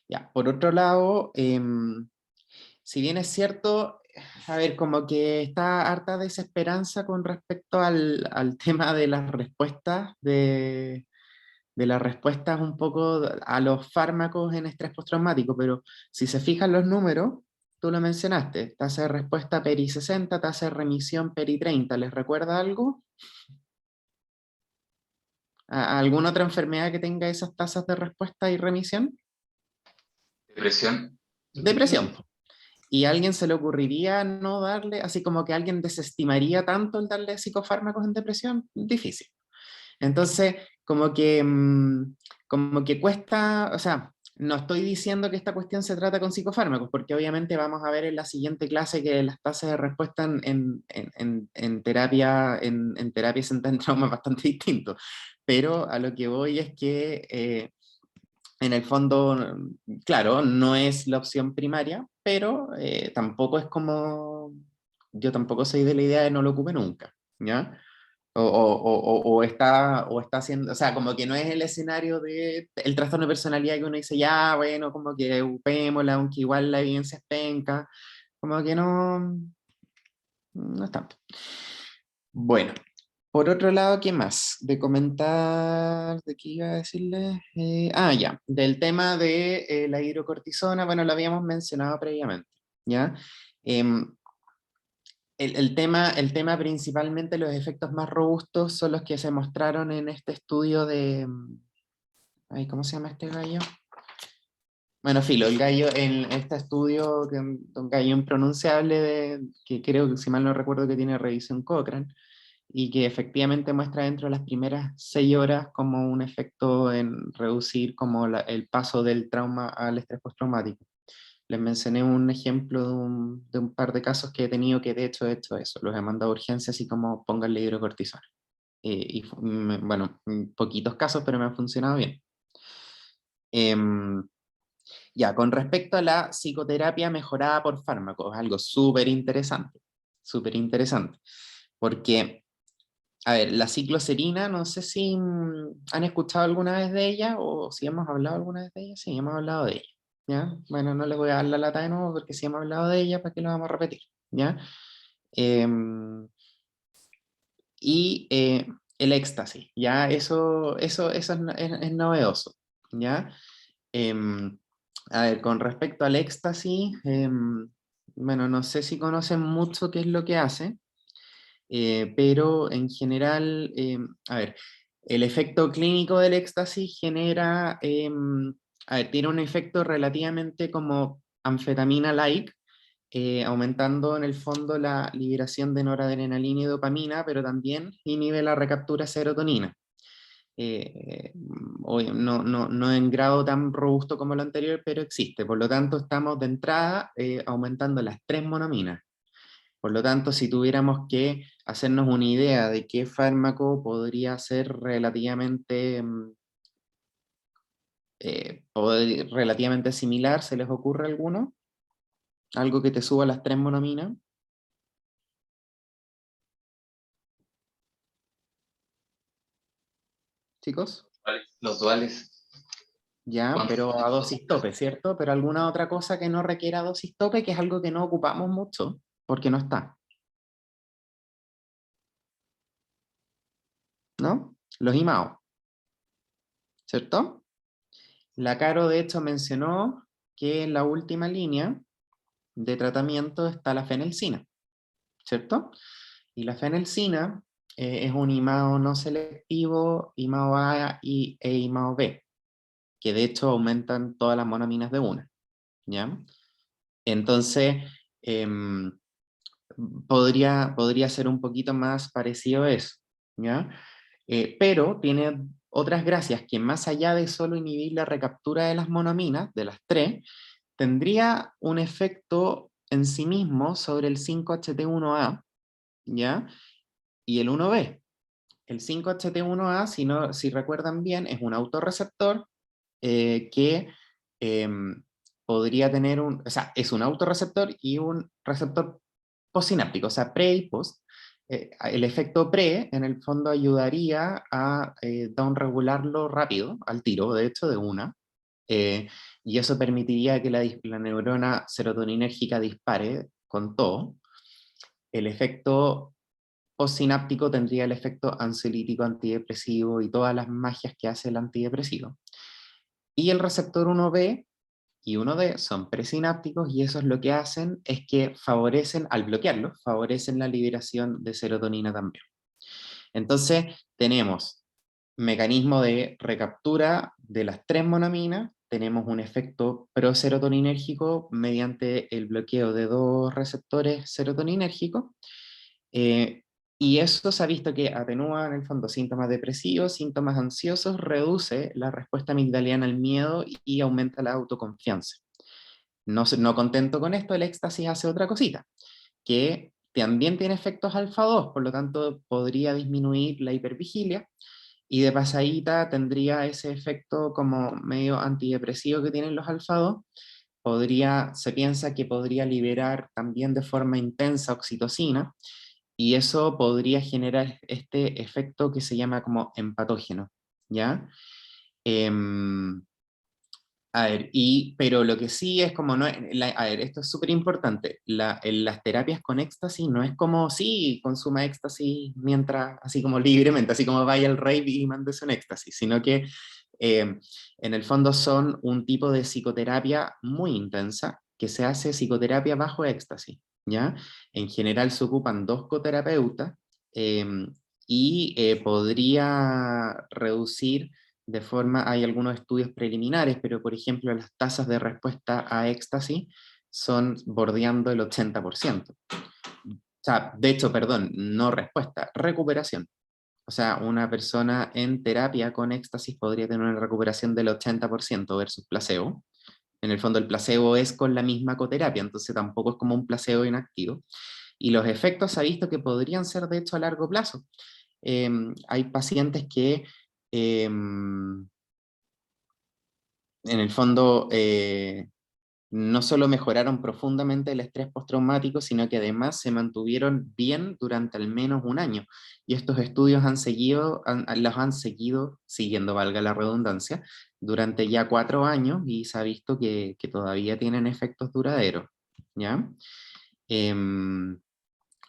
Ya, por otro lado, si bien es cierto, a ver, como que está harta desesperanza con respecto al tema de las respuestas, de las respuestas un poco a los fármacos en estrés postraumático, pero si se fijan los números, tú lo mencionaste, tasa de respuesta PERI 60, tasa de remisión PERI 30, ¿les recuerda algo? ¿A alguna otra enfermedad que tenga esas tasas de respuesta y remisión? Depresión. Depresión. ¿Y a alguien se le ocurriría no darle, así como que alguien desestimaría tanto el darle psicofármacos en depresión? Difícil. Entonces, como que cuesta, o sea, no estoy diciendo que esta cuestión se trata con psicofármacos, porque obviamente vamos a ver en la siguiente clase que las tasas de respuesta en terapia, en terapia centrada en trauma es bastante distinto. Pero a lo que voy es que en el fondo, claro, no es la opción primaria, pero tampoco es como, yo tampoco soy de la idea de no lo ocupe nunca, ¿ya? O está haciendo, o sea, como que no es el escenario de el trastorno de personalidad que uno dice, ya, bueno, como que ocupémosla, aunque igual la evidencia es penca, como que no, no es tanto. Bueno, por otro lado, ¿qué más? De comentar, ¿de qué iba a decirle? Ya, del tema de la hidrocortisona, bueno, lo habíamos mencionado previamente, ¿ya? Em, el tema principalmente, los efectos más robustos son los que se mostraron en este estudio de... Ay, ¿cómo se llama este gallo? Bueno, filo, el gallo, en este estudio, que un gallo impronunciable, que creo que si mal no recuerdo que tiene revisión Cochrane, y que efectivamente muestra dentro de las primeras 6 horas como un efecto en reducir como el paso del trauma al estrés postraumático. Les mencioné un ejemplo de un par de casos que he tenido que de hecho he hecho eso, los he mandado a urgencias así como pónganle hidrocortisona. Bueno, poquitos casos, pero me han funcionado bien. Em, ya, con respecto a la psicoterapia mejorada por fármacos, algo súper interesante, porque a ver, la cicloserina, no sé si han escuchado alguna vez de ella o si hemos hablado alguna vez de ella. Sí, hemos hablado de ella. ¿Ya? Bueno, no les voy a dar la lata de nuevo porque si hemos hablado de ella, ¿para qué lo vamos a repetir? ¿Ya? Em, y el éxtasis, ¿ya? Eso es novedoso, ¿ya? Em, a ver, con respecto al éxtasis, bueno, no sé si conocen mucho qué es lo que hace. Pero en general, a ver, el efecto clínico del éxtasis genera, a ver, tiene un efecto relativamente como anfetamina-like, aumentando en el fondo la liberación de noradrenalina y dopamina, pero también inhibe la recaptura de serotonina. No en grado tan robusto como lo anterior, pero existe. Por lo tanto, estamos de entrada aumentando las tres monaminas. Por lo tanto, si tuviéramos que hacernos una idea de qué fármaco podría ser relativamente, relativamente similar, ¿se les ocurre alguno? ¿Algo que te suba las tres monaminas? Chicos, Los duales. ya, pero a dosis tope, ¿cierto? Pero alguna otra cosa que no requiera dosis tope, que es algo que no ocupamos mucho, porque no está, ¿no? Los IMAO, ¿cierto? La Caro, de hecho, mencionó que en la última línea de tratamiento está la fenelcina, ¿cierto? Y la fenelcina es un IMAO no selectivo, IMAO A e IMAO B, que de hecho aumentan todas las monaminas de una, ¿ya? Entonces, em, podría ser un poquito más parecido a eso, ¿ya? Pero tiene otras gracias que más allá de solo inhibir la recaptura de las monaminas, de las tres, tendría un efecto en sí mismo sobre el 5-HT1A, ¿ya? Y el 1B. El 5-HT1A, si recuerdan bien, es un autorreceptor que podría tener o sea, es un autorreceptor y un receptor postsináptico, o sea, pre y post. El efecto pre, en el fondo, ayudaría a downregularlo rápido, al tiro, de hecho, de una. Y eso permitiría que la neurona serotoninérgica dispare con todo. El efecto postsináptico tendría el efecto ansiolítico, antidepresivo y todas las magias que hace el antidepresivo. Y el receptor 1B y 1D son presinápticos y eso es lo que hacen es que favorecen, al bloquearlo, favorecen la liberación de serotonina también. Entonces tenemos mecanismo de recaptura de las tres monaminas, tenemos un efecto proserotoninérgico mediante el bloqueo de dos receptores serotoninérgicos, eh, y eso se ha visto que atenúa en el fondo síntomas depresivos, síntomas ansiosos, reduce la respuesta amigdaliana al miedo y aumenta la autoconfianza. No contento con esto, el éxtasis hace otra cosita, que también tiene efectos alfa 2, por lo tanto podría disminuir la hipervigilia, y de pasadita tendría ese efecto como medio antidepresivo que tienen los alfa 2, se piensa que podría liberar también de forma intensa oxitocina, y eso podría generar este efecto que se llama como empatógeno, ¿ya? Em, pero lo que sí es como, no, a ver, esto es súper importante, en las terapias con éxtasis no es como, sí, consuma éxtasis mientras, así como libremente, así como vaya al rave y mándese un éxtasis, sino que eh, en el fondo son un tipo de psicoterapia muy intensa, que se hace psicoterapia bajo éxtasis, ¿ya? En general se ocupan dos coterapeutas, eh, y podría reducir de forma, hay algunos estudios preliminares, pero por ejemplo las tasas de respuesta a éxtasis son bordeando el 80%. O sea, de hecho, perdón, no respuesta, recuperación. O sea, una persona en terapia con éxtasis podría tener una recuperación del 80% versus placebo. En el fondo el placebo es con la misma coterapia, entonces tampoco es como un placebo inactivo. Y los efectos se ha visto que podrían ser de hecho a largo plazo. Hay pacientes que en el fondo no solo mejoraron profundamente el estrés postraumático, sino que además se mantuvieron bien durante al menos un año. Y estos estudios los han seguido, siguiendo, valga la redundancia, durante ya 4 años y se ha visto que todavía tienen efectos duraderos. ¿Ya? Em,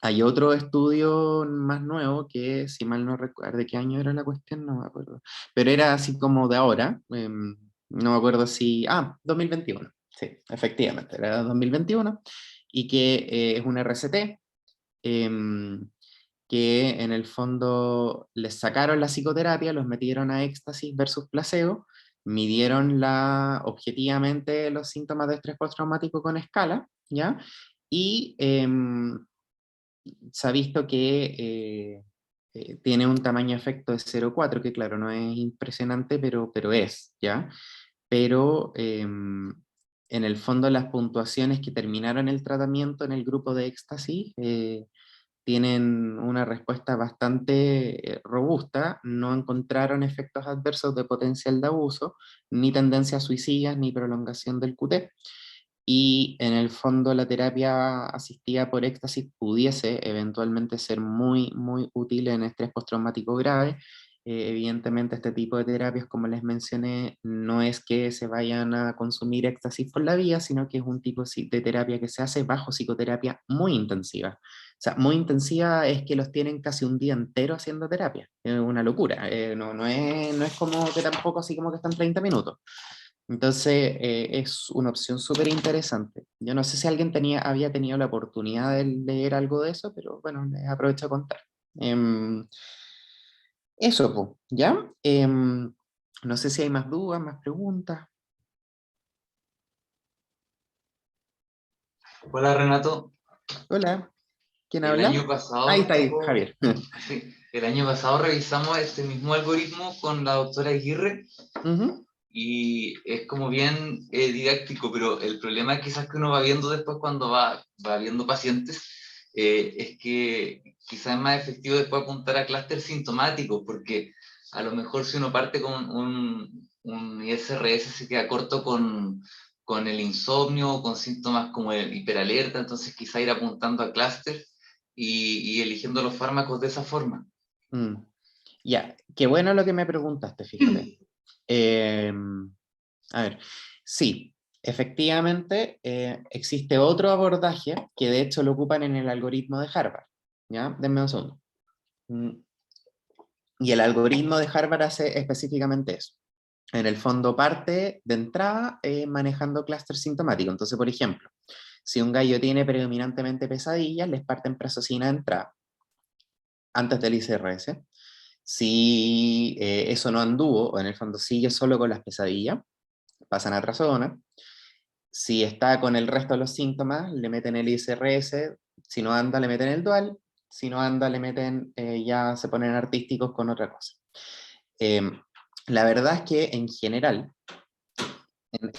Hay otro estudio más nuevo que, si mal no recuerdo, ¿de qué año era la cuestión? No me acuerdo. Pero era así como de ahora. No me acuerdo si... 2021. Sí, efectivamente, era 2021. Y que es un RCT, em, que en el fondo les sacaron la psicoterapia, los metieron a éxtasis versus placebo, midieron objetivamente los síntomas de estrés postraumático con escala, ¿ya? Y se ha visto que tiene un tamaño efecto de 0,4, que claro, no es impresionante, pero es, ¿ya? Pero en el fondo las puntuaciones que terminaron el tratamiento en el grupo de éxtasis tienen una respuesta bastante robusta, no encontraron efectos adversos de potencial de abuso, ni tendencias suicidas, ni prolongación del QT, y en el fondo la terapia asistida por éxtasis pudiese eventualmente ser muy, muy útil en estrés postraumático grave. Evidentemente este tipo de terapias, como les mencioné, no es que se vayan a consumir éxtasis por la vía, sino que es un tipo de terapia que se hace bajo psicoterapia muy intensiva. O sea, muy intensiva es que los tienen casi un día entero haciendo terapia. Es una locura. No es como que tampoco así como que están 30 minutos. Entonces, es una opción súper interesante. Yo no sé si alguien había tenido la oportunidad de leer algo de eso, pero bueno, les aprovecho a contar. Em, Eso, pues, ¿ya? No sé si hay más dudas, más preguntas. Hola Renato, Hola, ¿quién el habla? año Ahí pasado está, ahí, Javier. sí, el año pasado revisamos este mismo algoritmo con la doctora Aguirre Ujú. y es como bien didáctico, pero el problema quizás que uno va viendo después cuando va viendo pacientes es que quizás es más efectivo después apuntar a clúster sintomático, porque a lo mejor si uno parte con un ISRS se queda corto con el insomnio, con síntomas como el hiperalerta, entonces quizá ir apuntando a clúster y eligiendo los fármacos de esa forma. Ya, qué bueno lo que me preguntaste, fíjate. A ver, sí, efectivamente existe otro abordaje que de hecho lo ocupan en el algoritmo de Harvard. ¿Ya? Denme un segundo. Y el algoritmo de Harvard hace específicamente eso. En el fondo parte de entrada manejando clúster sintomático. Entonces, por ejemplo, si un gallo tiene predominantemente pesadillas, les parten prazosina de entrada antes del ICRS. Si eso no anduvo, o en el fondo sigue solo con las pesadillas, pasan a trazodona. Si está con el resto de los síntomas, le meten el ICRS. Si no anda, le meten el dual. Si no anda, le meten, ya se ponen artísticos con otra cosa. La verdad es que en general,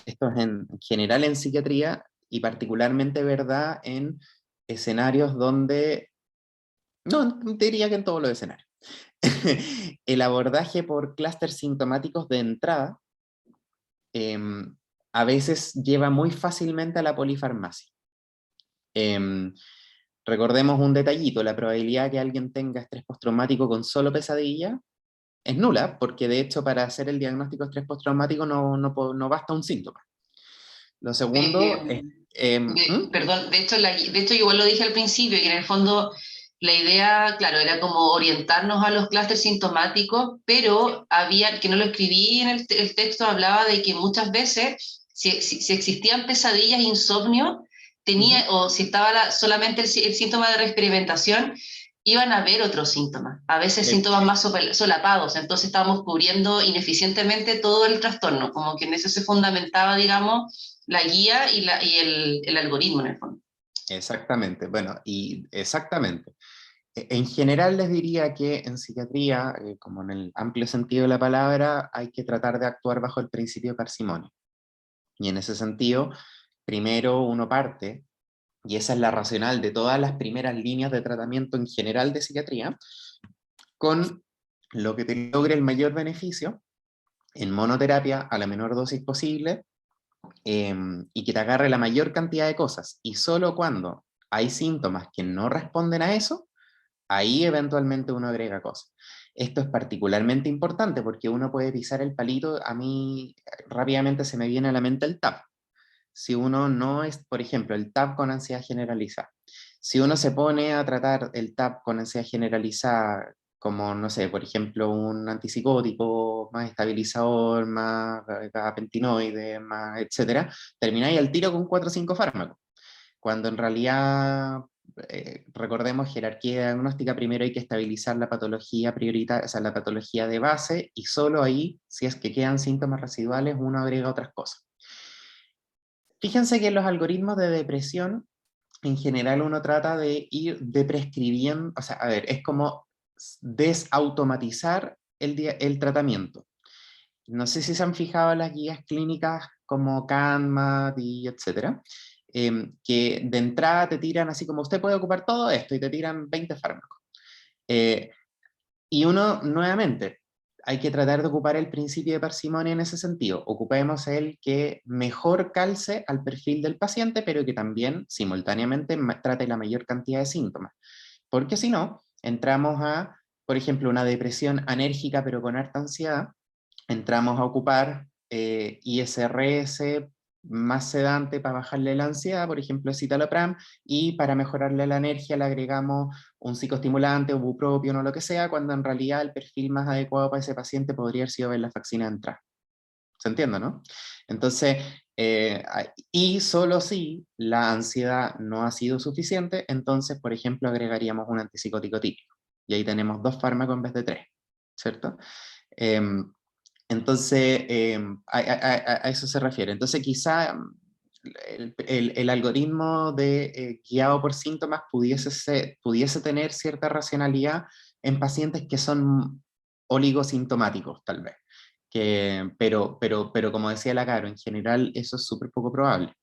esto es en general en psiquiatría y particularmente verdad en escenarios donde, no, diría que en todos los escenarios, el abordaje por clústeres sintomáticos de entrada a veces lleva muy fácilmente a la polifarmacia. Recordemos un detallito, la probabilidad de que alguien tenga estrés postraumático con solo pesadilla es nula, porque de hecho para hacer el diagnóstico de estrés postraumático no basta un síntoma. Lo segundo es... Perdón, de hecho igual lo dije al principio, que en el fondo la idea, claro, era como orientarnos a los clústeres sintomáticos, pero había, que no lo escribí en el texto, hablaba de que muchas veces, si existían pesadillas, insomnio, o si estaba solamente el síntoma de reexperimentación, iban a haber otros síntomas, a veces síntomas más solapados, entonces estábamos cubriendo ineficientemente todo el trastorno, como que en eso se fundamentaba, digamos, la guía y el algoritmo en el fondo. Exactamente, bueno, y exactamente. En general les diría que en psiquiatría, como en el amplio sentido de la palabra, hay que tratar de actuar bajo el principio de parsimonia. Y en ese sentido, primero uno parte, y esa es la racional de todas las primeras líneas de tratamiento en general de psiquiatría, con lo que te logre el mayor beneficio en monoterapia a la menor dosis posible, y que te agarre la mayor cantidad de cosas. Y solo cuando hay síntomas que no responden a eso, ahí eventualmente uno agrega cosas. Esto es particularmente importante porque uno puede pisar el palito. A mí rápidamente se me viene a la mente el TAP. Si uno no es, por ejemplo, el TAP con ansiedad generalizada. Si uno se pone a tratar el TAP con ansiedad generalizada como, no sé, por ejemplo, un antipsicótico, más estabilizador, más gabapentinoide, más etcétera, termináis al tiro con 4 o 5 fármacos. Cuando en realidad, recordemos, jerarquía diagnóstica, primero hay que estabilizar la patología prioritaria, o sea, la patología de base, y solo ahí, si es que quedan síntomas residuales, uno agrega otras cosas. Fíjense que en los algoritmos de depresión, en general uno trata de ir deprescribiendo, o sea, a ver, es como desautomatizar el tratamiento. No sé si se han fijado en las guías clínicas como CANMAT y etcétera, que de entrada te tiran así como usted puede ocupar todo esto y te tiran 20 fármacos. Y uno, nuevamente, hay que tratar de ocupar el principio de parsimonia en ese sentido. Ocupemos el que mejor calce al perfil del paciente, pero que también simultáneamente trate la mayor cantidad de síntomas. Porque si no, entramos a, por ejemplo, una depresión anérgica pero con harta ansiedad, entramos a ocupar ISRS más sedante para bajarle la ansiedad, por ejemplo, citalopram, y para mejorarle la energía le agregamos un psicoestimulante o bupropión o lo que sea, cuando en realidad el perfil más adecuado para ese paciente podría haber sido venlafaxina de entrada. ¿Se entiende, no? Entonces, y solo si la ansiedad no ha sido suficiente, entonces, por ejemplo, agregaríamos un antipsicótico típico. Y ahí tenemos 2 fármacos en vez de 3, ¿cierto? Entonces, a eso se refiere. Entonces, quizá el algoritmo de guiado por síntomas pudiese tener cierta racionalidad en pacientes que son oligosintomáticos, tal vez. Pero como decía la Caro, en general eso es súper poco probable.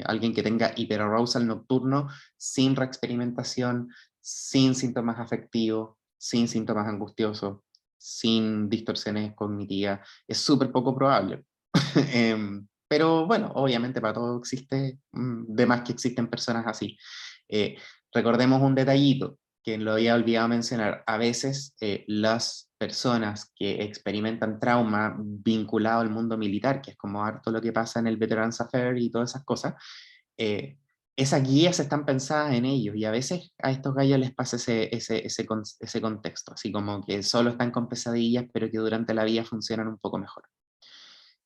Alguien que tenga hiperarousal nocturno sin reexperimentación, sin síntomas afectivos, sin síntomas angustiosos, sin distorsiones cognitivas, es súper poco probable. Pero bueno, obviamente para todo existe, de más que existen personas así. Recordemos un detallito que lo había olvidado mencionar. A veces las personas que experimentan trauma vinculado al mundo militar, que es como harto lo que pasa en el Veterans Affairs y todas esas cosas, eh, esas guías están pensadas en ellos y a veces a estos gallos les pasa ese contexto, así como que solo están con pesadillas, pero que durante la vida funcionan un poco mejor.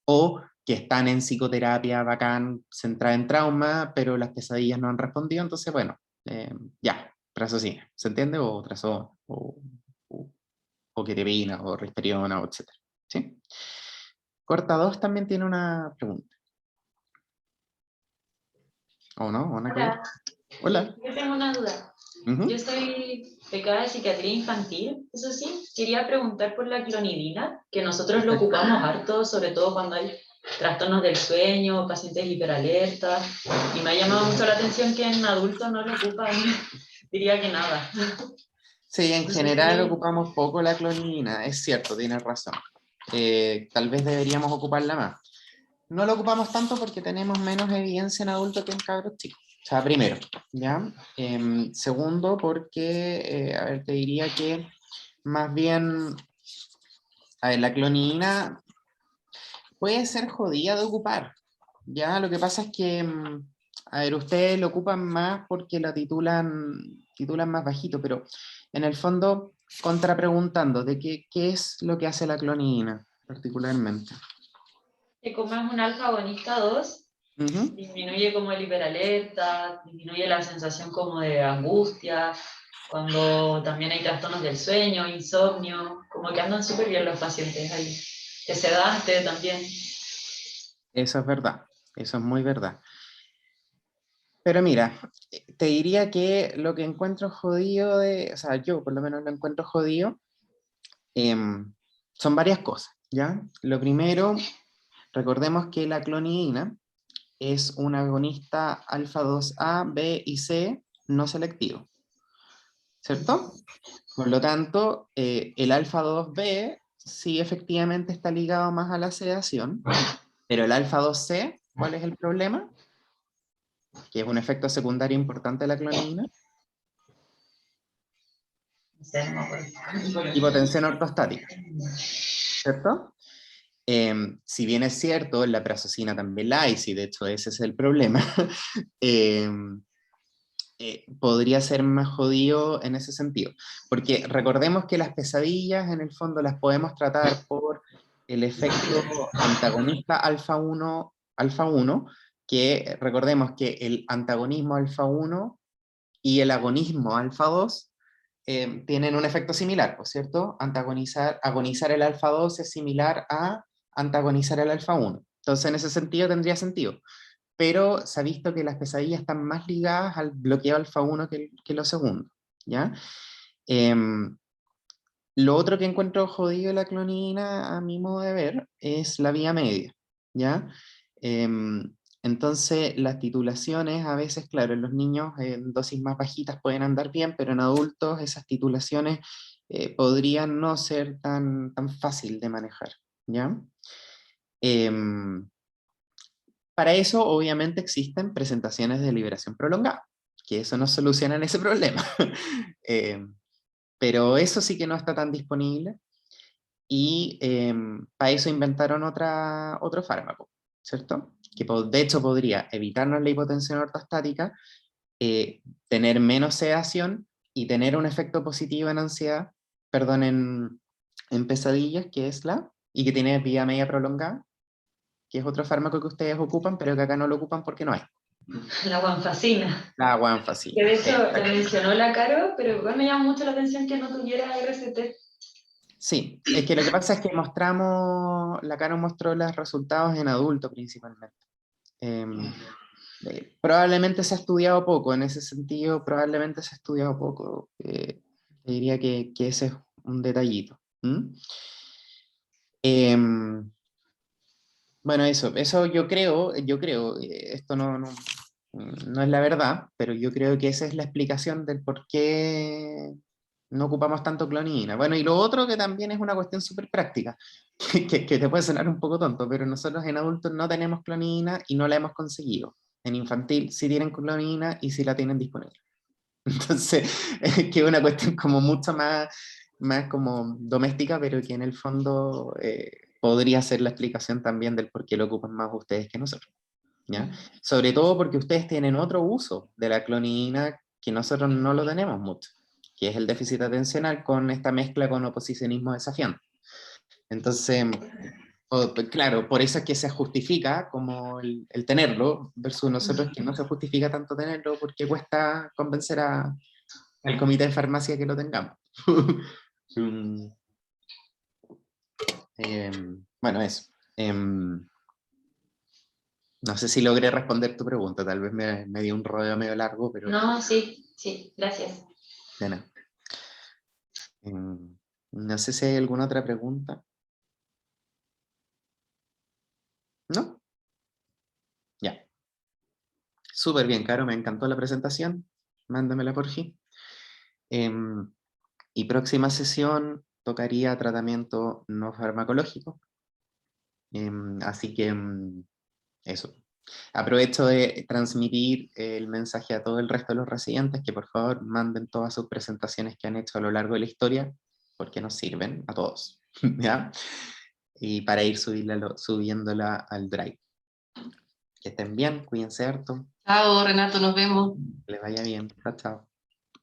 O que están en psicoterapia bacán, centrada en trauma, pero las pesadillas no han respondido, entonces bueno, ya, trazocina, ¿se entiende? O trazón, o, o ketamina, o risperidona, o etc. ¿Sí? Corta 2 también tiene una pregunta. ¿O no? ¿O nada que ver? Hola, Hola. yo tengo una duda. Ujú. Yo soy becada de psiquiatría infantil, eso sí. Quería preguntar por la clonidina, que nosotros lo ocupamos harto, sobre todo cuando hay trastornos del sueño, pacientes hiperalertas, y me ha llamado mucho la atención que en adultos no lo ocupan, diría que nada. Sí, en No sé general si... ocupamos poco la clonidina, es cierto, tienes razón. Tal vez deberíamos ocuparla más. No lo ocupamos tanto porque tenemos menos evidencia en adultos que en cabros chicos. O sea, primero, ¿ya? Segundo, porque, a ver, te diría que más bien, a ver, la clonidina puede ser jodida de ocupar, ¿ya? Lo que pasa es que, a ver, ustedes lo ocupan más porque la titulan más bajito, pero en el fondo, contrapreguntando, ¿de qué es lo que hace la clonidina particularmente? Que como es un alfa agonista 2, Ujú. disminuye como el hiperalerta, disminuye la sensación como de angustia, cuando también hay trastornos del sueño, insomnio, como que andan súper bien los pacientes ahí. Que sedante también. Eso es verdad, eso es muy verdad. Pero mira, te diría que lo que encuentro jodido o sea, yo por lo menos lo encuentro jodido, son varias cosas, ¿ya? Lo primero, recordemos que la clonidina es un agonista alfa 2A, B y C no selectivo, ¿cierto? Por lo tanto, el alfa 2B sí efectivamente está ligado más a la sedación, pero el alfa 2C, ¿cuál es el problema? Que es un efecto secundario importante de la clonidina. No sé, no me acuerdo. Hipotensión ortostática, ¿cierto? Si bien es cierto, la prazosina también la hay, si de hecho ese es el problema, eh, podría ser más jodido en ese sentido. Porque recordemos que las pesadillas en el fondo las podemos tratar por el efecto antagonista alfa 1, que recordemos que el antagonismo alfa 1 y el agonismo alfa 2 tienen un efecto similar, ¿por cierto? Agonizar el alfa 2 es similar a antagonizar el alfa 1. Entonces, en ese sentido tendría sentido. Pero se ha visto que las pesadillas están más ligadas al bloqueo alfa 1 que lo segundo, ¿ya? Em, lo otro que encuentro jodido de la clonidina, a mi modo de ver, es la vía media, ¿ya? Entonces, las titulaciones, a veces, claro, en los niños en dosis más bajitas pueden andar bien, pero en adultos esas titulaciones podrían no ser tan fácil de manejar, ¿ya? Em, para eso, obviamente, existen presentaciones de liberación prolongada, que eso no soluciona ese problema. Pero eso sí que no está tan disponible y para eso inventaron otro fármaco, ¿cierto? Que de hecho podría evitarnos la hipotensión ortostática, tener menos sedación y tener un efecto positivo en ansiedad, perdón, en pesadillas, que es y que tiene vía media prolongada, que es otro fármaco que ustedes ocupan, pero que acá no lo ocupan porque no hay. La guanfacina. La Que de guanfacina. hecho la mencionó la Caro, pero igual me llama mucho la atención que no tuviera RCT. Sí, es que lo que pasa es que la Caro mostró los resultados en adulto principalmente. Em, Probablemente se ha estudiado poco, en ese sentido, probablemente se ha estudiado poco. Diría que ese es un detallito. ¿Mm? Em, bueno, eso yo creo, esto no es la verdad, pero yo creo que esa es la explicación del por qué no ocupamos tanto clonidina. Bueno, y lo otro que también es una cuestión súper práctica, que te puede sonar un poco tonto, pero nosotros en adultos no tenemos clonidina y no la hemos conseguido. En infantil sí tienen clonidina y sí la tienen disponible. Entonces, que es una cuestión como mucho más como doméstica, pero que en el fondo podría ser la explicación también del por qué lo ocupan más ustedes que nosotros, ¿ya? Sobre todo porque ustedes tienen otro uso de la clonidina que nosotros no lo tenemos mucho, que es el déficit atencional con esta mezcla con oposicionismo desafiante. Entonces, claro, por eso es que se justifica como el tenerlo, versus nosotros que no se justifica tanto tenerlo porque cuesta convencer al comité de farmacia que lo tengamos. Bueno, eso. No sé si logré responder tu pregunta, tal vez me dio un rodeo medio largo, pero... No, sí, sí, gracias. De nada. No sé si hay alguna otra pregunta. ¿No? Ya. Súper bien, Caro, me encantó la presentación. Mándamela por fin. Y próxima sesión tocaría tratamiento no farmacológico. Así que eso. Aprovecho de transmitir el mensaje a todo el resto de los residentes que por favor manden todas sus presentaciones que han hecho a lo largo de la historia, porque nos sirven a todos, ¿ya? Y para ir subiéndola al Drive. Que estén bien, cuídense harto. Chao, Renato, nos vemos. Que les vaya bien. Chao, chao.